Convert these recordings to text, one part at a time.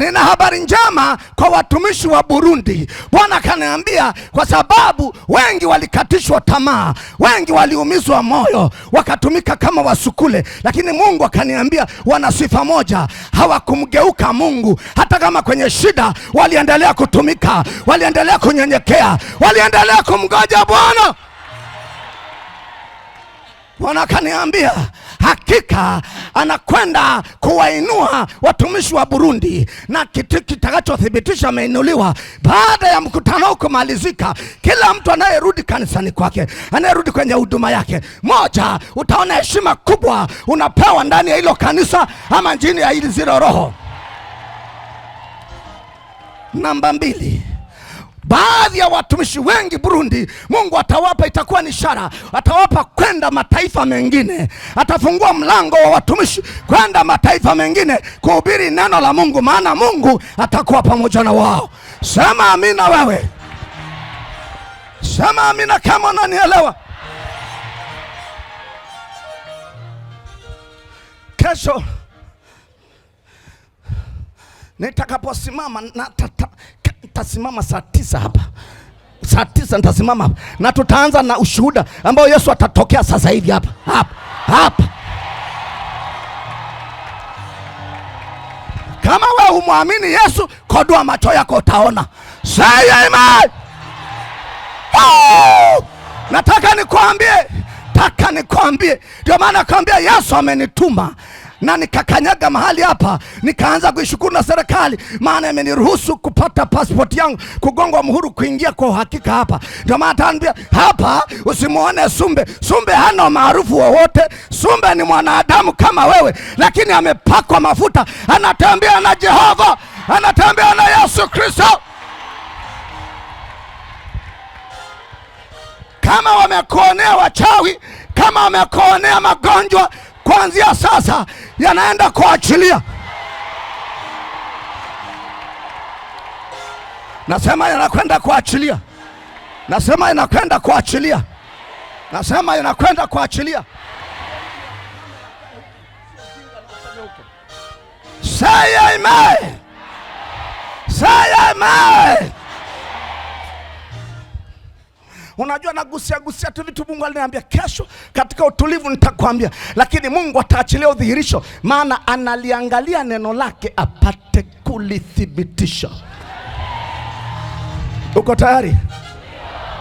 Nina habari njema kwa watumishi wa Burundi. Bwana kaniambia kwa sababu wengi walikatishwa tamaa, wengi waliumizwa moyo, wakatumika kama wasukule, lakini Mungu akaniambia wana sifa moja, hawakumgeuka Mungu. Hata kama kwenye shida waliendelea kutumika, waliendelea kunyenyekea, waliendelea kumngoja Bwana. Bwana kaniambia hakika anakwenda kuwainua watumishi wa Burundi, na kitu kitakachothibitisha ameinuliwa baada ya mkutano kumalizika. Kila mtu anayerudi kanisani kwake, anayerudi kwenye huduma yake, moja, utaona heshima kubwa unapewa ndani ya hilo kanisa ama njini ya hili ziro roho. Namba 2, baadhi ya watumishi wengi Burundi, Mungu atawapa, itakuwa ni ishara, atawapa kwenda mataifa mengine. Atafungua mlango wa watumishi kwenda mataifa mengine kuhubiri neno la Mungu, maana Mungu atakuwa pamoja na wao. Sema amina wewe. Sema amina kama unanielewa. Kesho nitakaposimama nitasimama saa 9 hapa. Saa 9 nitasimama hapa na tutaanza na ushuhuda ambao Yesu atatokea sasa hivi hapa. Kama wewe humwamini Yesu, kodoa macho yako utaona. Say amen. Nataka nikwambie, ndio maana nakwambia Yesu amenituma na nikakanyaga mahali hapa, nikaanza kuishukuru na serikali, maana imeniruhusu kupata passport yangu, kugongwa muhuri, kuingia kwa uhakika hapa. Ndio maana ataambia hapa usimuone Sumbe. Sumbe hana maarufu wowote. Sumbe ni mwanadamu kama wewe, lakini amepakwa mafuta, anatembea na Jehova, anatembea na Yesu Kristo. Kama wamekuonea wachawi, kama wamekuonea magonjwa, kuanzia sasa yanaenda kuachilia. Nasema yanakwenda kuachilia. Nasema yanakwenda kuachilia. Nasema yanakwenda kuachilia. Say amen. Say amen. Unajua nagusia tu vitu Mungu aliniambia kesho katika utulivu nitakwambia, lakini Mungu ataachilia udhihirisho, maana analiangalia neno lake apate kulithibitisha. Uko tayari?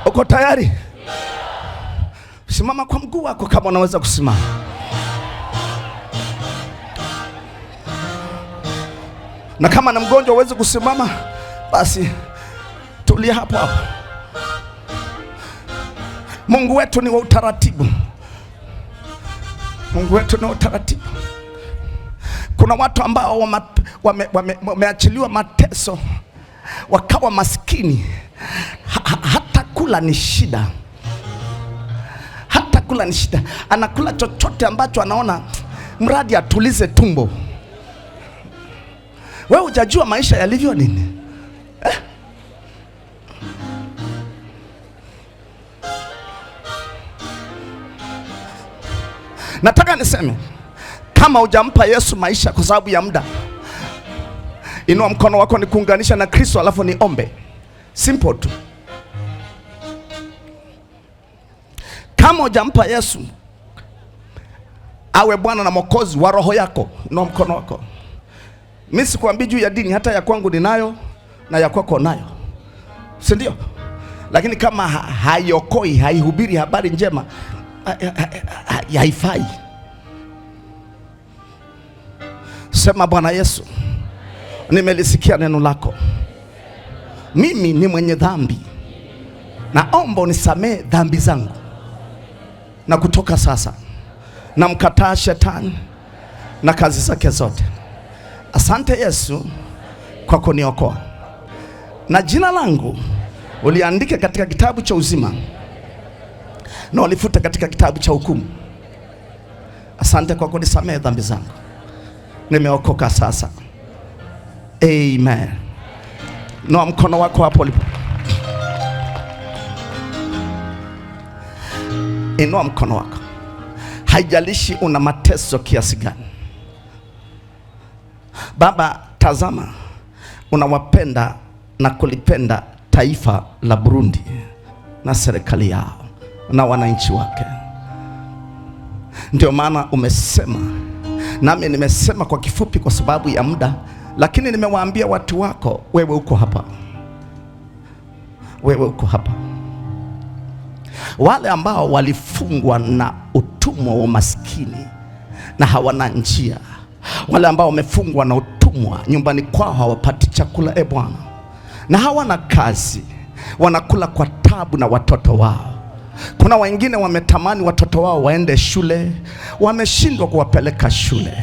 Uko tayari? Simama kwa mguu wako kama unaweza kusimama. Na kama na mgonjwa uweze kusimama, basi tulia hapo hapo. Mungu wetu ni wa utaratibu. Mungu wetu ni wa utaratibu. Kuna watu ambao wameachiliwa mateso, wakawa maskini. Hata kula ni shida. Hata kula ni shida. Anakula chochote ambacho anaona mradi atulize tumbo. Wewe hujajua maisha yalivyo nini? Nataka niseme, kama hujampa Yesu maisha kwa sababu ya muda, inua mkono wako ni kuunganisha na Kristo, alafu niombe. Simple tu. Kama hujampa Yesu awe Bwana na Mwokozi wa roho yako, inua mkono wako. Mimi sikuambii juu ya dini, hata ya kwangu ninayo na ya kwako nayo, si ndio? Lakini kama hayokoi, haihubiri habari njema, haifai. Sema, Bwana Yesu, nimelisikia neno lako. Mimi ni mwenye dhambi, naomba unisamehe dhambi zangu, na kutoka sasa namkataa shetani na kazi zake zote. Asante Yesu kwa kuniokoa, na jina langu uliandika katika kitabu cha uzima na ulifuta katika kitabu cha hukumu. Asante kwa kunisamehe dhambi zangu. Nimeokoka sasa. Amen. Noa mkono wako hapo ulipo. Inua mkono wako. Haijalishi una mateso kiasi gani. Baba, tazama unawapenda na kulipenda taifa la Burundi na serikali yao na wananchi wake. Ndio maana umesema, nami nimesema kwa kifupi kwa sababu ya muda, lakini nimewaambia watu wako, wewe uko hapa, wewe uko hapa. Wale ambao walifungwa na utumwa wa umaskini na hawana njia, wale ambao wamefungwa na utumwa, nyumbani kwao hawapati chakula, Bwana, na hawana kazi, wanakula kwa tabu na watoto wao. Kuna wengine wametamani watoto wao waende shule, wameshindwa kuwapeleka shule.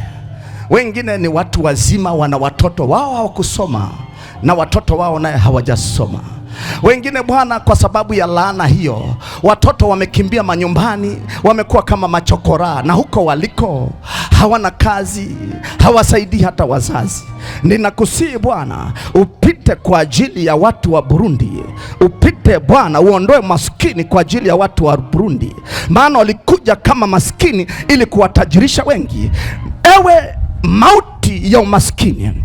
Wengine ni watu wazima, wana watoto wao hawakusoma na watoto wao naye hawajasoma. Wengine Bwana, kwa sababu ya laana hiyo, watoto wamekimbia manyumbani, wamekuwa kama machokora, na huko waliko hawana kazi, hawasaidii hata wazazi. Ninakusihi Bwana, upite kwa ajili ya watu wa Burundi. Upite Bwana, uondoe maskini kwa ajili ya watu wa Burundi, maana walikuja kama maskini ili kuwatajirisha wengi. Ewe mauti ya umaskini,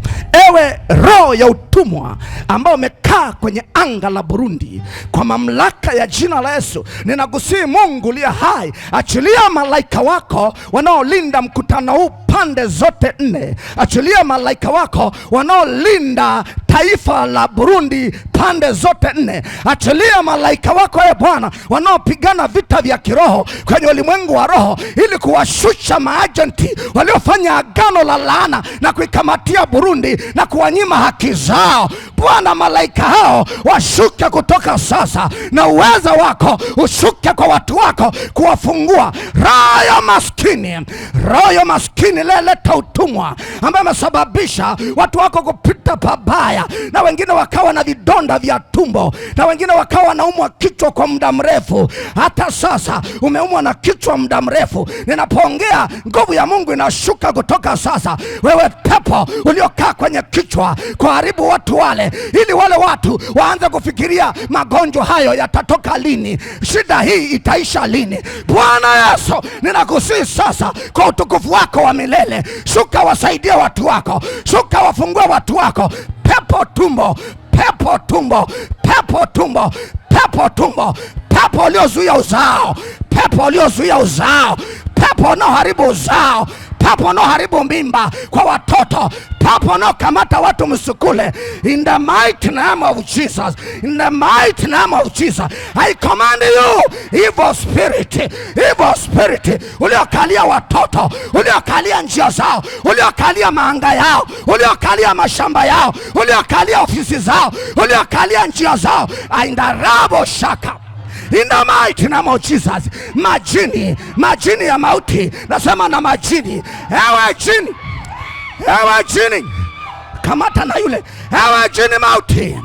ewe roho ya utumwa ambao umekaa kwenye anga la Burundi, kwa mamlaka ya jina la Yesu, ninakusihi Mungu liye hai, achilia malaika wako wanaolinda mkutano huu pande zote nne. Achilia malaika wako wanaolinda taifa la Burundi pande zote nne. Achilia malaika wako Bwana wanaopigana vita vya kiroho kwenye ulimwengu wa roho, ili kuwashusha maajenti waliofanya agano la laana na kuikamatia Burundi na kuwanyima haki zao. Bwana, malaika hao washuke kutoka sasa, na uweza wako ushuke kwa watu wako kuwafungua roho ya maskini. Roho ya maskini leleta utumwa ambaye amesababisha watu wako kupita pabaya, na wengine wakawa na vidonda vya tumbo, na wengine wakawa wanaumwa kichwa kwa muda mrefu. Hata sasa umeumwa na kichwa muda mrefu, ninapoongea nguvu ya Mungu inashuka kutoka sasa. Wewe pepo uliokaa kwenye kichwa kuharibu watu wale, ili wale watu waanze kufikiria magonjwa hayo yatatoka lini, shida hii itaisha lini. Bwana Yesu, ninakusihi sasa kwa utukufu wako wa milele, shuka wasaidie watu wako, shuka wafungue watu wako. Pepo tumbo, pepo tumbo, pepo tumbo, pepo tumbo, pepo uliozuia uzao, pepo uliozuia uzao, pepo unaoharibu uzao, pepo unaoharibu mimba kwa watoto, pepo unaokamata watu msukule. In the mighty name of Jesus, in the mighty name of Jesus, I command you, evil spirit, uliokalia watoto, uliokalia njia zao, uliokalia maanga yao, uliokalia mashamba yao, uliokalia ofisi zao, uliokalia njia zao, aindarabo shaka. In the mighty name of Jesus, majini ya mauti, nasema na majini, ewe jini, kamata na yule, ewe jini mauti.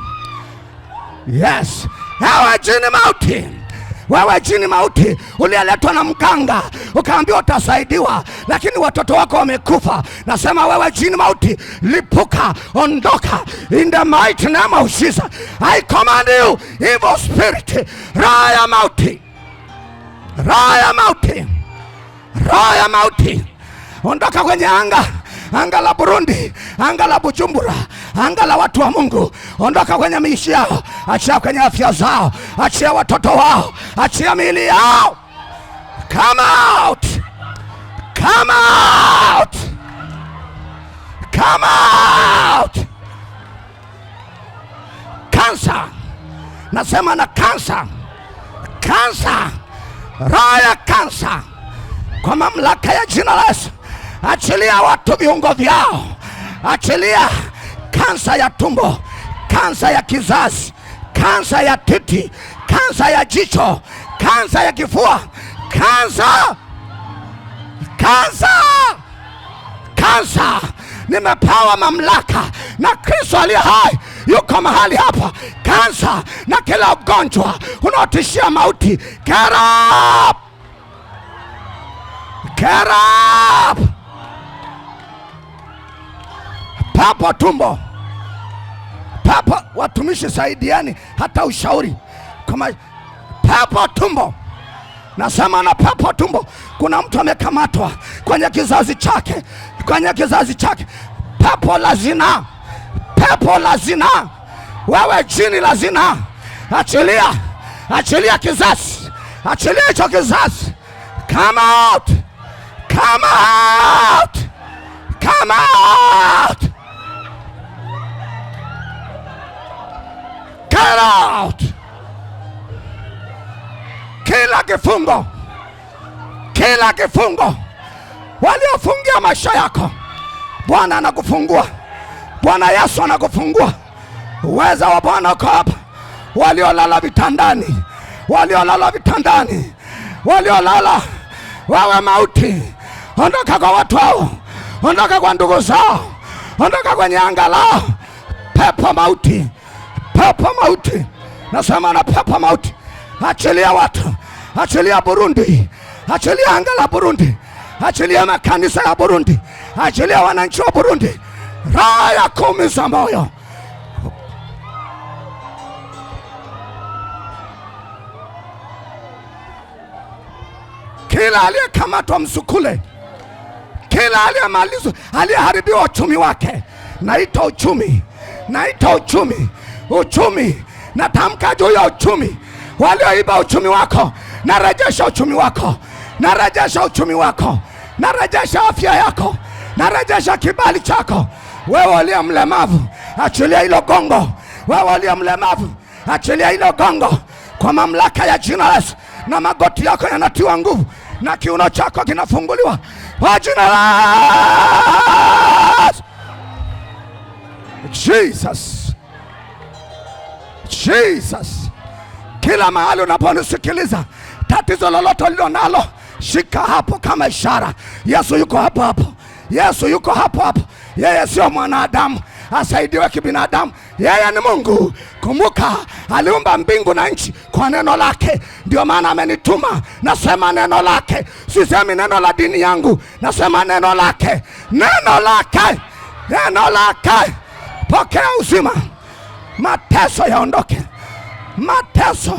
Yes, ewe jini mauti. Wewe jini mauti ulialetwa na mganga ukaambiwa utasaidiwa, lakini watoto wako wamekufa. Nasema wewe jini mauti, lipuka, ondoka. In the mighty name of Jesus, I command you, evil spirit, roho ya mauti, roho ya mauti, roho ya mauti, ondoka kwenye anga la Burundi, anga la Bujumbura, anga la watu wa Mungu. Ondoka kwenye miishi yao, achia kwenye afya zao, achia watoto wao, achia miili yao. Come out, come out, come out. Kansa, nasema na kansa, kansa, roho ya kansa, kwa mamlaka ya jina la Yesu, achilia watu viungo vyao. Achilia kansa ya tumbo, kansa ya kizazi, kansa ya titi, kansa ya jicho, kansa ya kifua, kansa. Nimepewa mamlaka na Kristo aliye hai, yuko mahali hapa. Kansa na kila ugonjwa unaotishia mauti, get up, get up. Pepo tumbo, pepo, watumishi saidiani hata ushauri kama pepo tumbo. Nasema na pepo tumbo, kuna mtu amekamatwa kwenye kizazi chake, kwenye kizazi chake, pepo la zina, pepo la zinaa, wewe jini la zinaa, achilia, achilia kizazi, achilia hicho kizazi. Come out, come out, come out, get out. Kila kifungo, kila kifungo waliofungia maisha yako, Bwana anakufungua. Bwana Yesu anakufungua. Uweza wa Bwana uko hapa. Waliolala vitandani, waliolala vitandani, waliolala, wewe mauti, ondoka kwa watu hao, ondoka kwa ndugu zao, ondoka kwenye anga lao. Pepo mauti, pepo mauti, nasema na pepo mauti, achilia watu, achilia Burundi, achilia anga la Burundi, achilia makanisa ya Burundi, achilia wananchi wa Burundi. Roho ya kuumiza moyo, kila aliyekamatwa msukule, kila aliyemalizwa, aliyeharibiwa uchumi wake, naita uchumi, naita uchumi, uchumi, natamka juu ya uchumi. Walioiba uchumi wako, narejesha uchumi wako, narejesha uchumi wako, narejesha afya yako, narejesha kibali chako. Wewe uliye mlemavu, achilia hilo gongo. Wewe uliye mlemavu, achilia hilo gongo kwa mamlaka ya jina la Yesu. Na magoti yako yanatiwa nguvu, na kiuno chako kinafunguliwa kwa jina la Jesus. Jesus. Kila mahali unaponisikiliza, tatizo lolote ulilo nalo, shika hapo kama ishara. Yesu yuko hapo hapo. Yesu yuko hapo hapo. Yeye sio mwanadamu asaidiwe kibinadamu. Yeye ni Mungu. Kumbuka, aliumba mbingu na nchi kwa neno lake. Ndio maana amenituma. Nasema neno lake. Sisemi neno la dini yangu. Nasema neno lake. Neno lake. Neno lake. Pokea uzima. Mateso yaondoke. Mateso.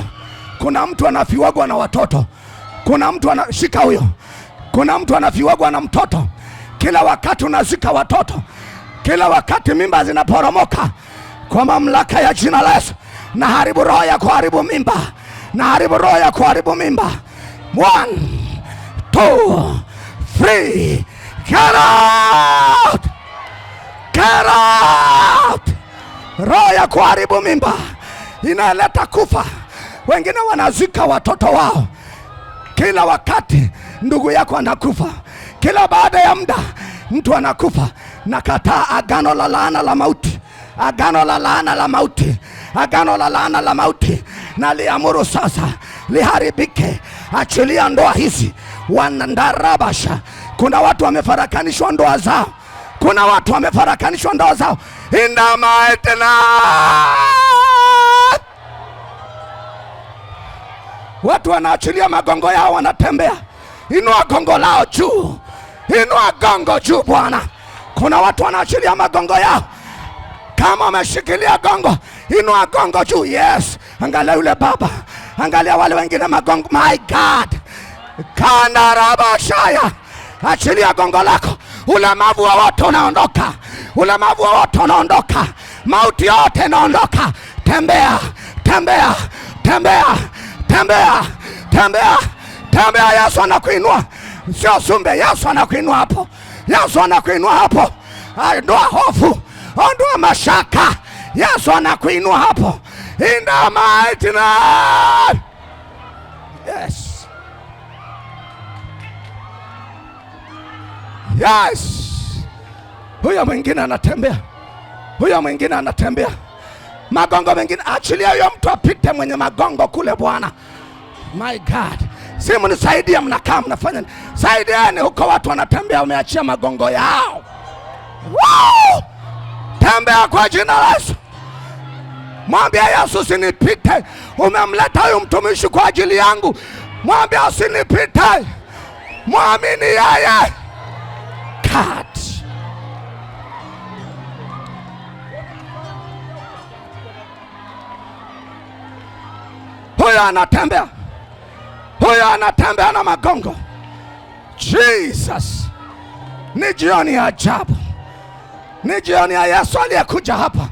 Kuna mtu anafiwagwa na watoto. Kuna mtu anashika huyo. Kuna mtu anafiwagwa na mtoto. Kila wakati unazika watoto. Kila wakati mimba zinaporomoka. Kwa mamlaka ya jina la Yesu, na haribu roho ya kuharibu mimba. Na haribu roho ya kuharibu mimba. 1, 2, 3. Get out! Get out! Roho ya kuharibu mimba inaleta kufa. Wengine wanazika watoto wao. Kila wakati ndugu yako anakufa. Kila baada ya muda mtu anakufa. Nakataa agano la laana la mauti. Agano la laana la mauti. Agano la laana la mauti. Na liamuru sasa liharibike. Achilia ndoa hizi. Wanandarabasha. Kuna watu wamefarakanishwa ndoa zao. Kuna watu wamefarakanishwa ndoa zao. Indama etena. Watu wanaachilia magongo yao, wanatembea. Inua gongo lao juu. Inua gongo juu Bwana. Kuna watu wanaachilia magongo yao. Kama wameshikilia gongo, inua gongo juu. Yes. Angalia yule baba. Angalia wale wengine magongo. My God. Kandarabashaya. Achilia gongo lako. Ulemavu wa watu unaondoka. Ulemavu wa watu unaondoka. Mauti yote inaondoka. Tembea. Tembea. Tembea. Tembea. Tembea. Tembea. Yesu anakuinua. Sio SUMBE. Yesu anakuinua hapo. Yesu anakuinua hapo. Ondoa hofu. Ondoa mashaka. Yesu anakuinua hapo. In the mighty name. Yes. Yes. Huyo mwingine anatembea. Huyo mwingine anatembea. Magongo mengine, achilia huyo mtu apite mwenye magongo kule Bwana. My God. Simu nisaidie, mnakaa mnafanya. Saidieni huko, watu wanatembea wameachia magongo yao. Woo! Tembea kwa jina la Yesu. Mwambie Yesu, usinipite. Umemleta huyu mtumishi kwa ajili yangu. Mwambie usinipite. Muamini yeye. God. Huyo anatembea. Huyo anatembea na magongo. Jesus. Ni jioni ya ajabu. Ni jioni ya Yesu aliyekuja hapa.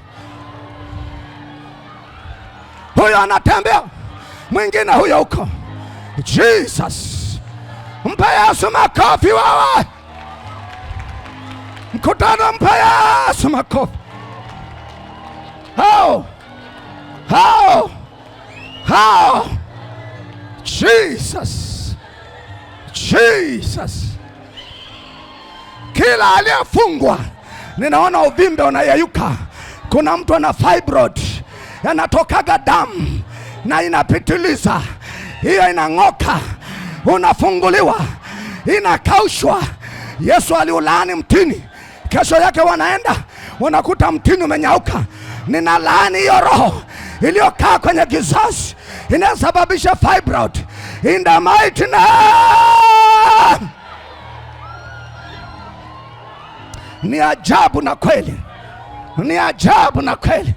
Huyo anatembea, mwingine huyo huko. Jesus, mpe Yesu makofi wewe. Mkutano, mpe Yesu makofi. How? Jesus. Kila aliyefungwa, ninaona uvimbe unayeyuka. Kuna mtu ana fibroid, yanatokaga damu na inapitiliza, hiyo inang'oka, unafunguliwa, inakaushwa. Yesu aliulaani mtini, kesho yake wanaenda wanakuta mtini umenyauka. Ninalaani hiyo roho iliyokaa kwenye kizazi inasababisha fibroid in the mighty name. Ni ajabu na kweli, ni ajabu na kweli.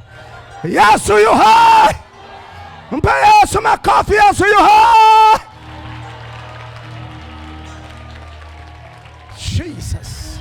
Yesu yu hai. Mpe Yesu makofi. Yesu yu hai. Jesus.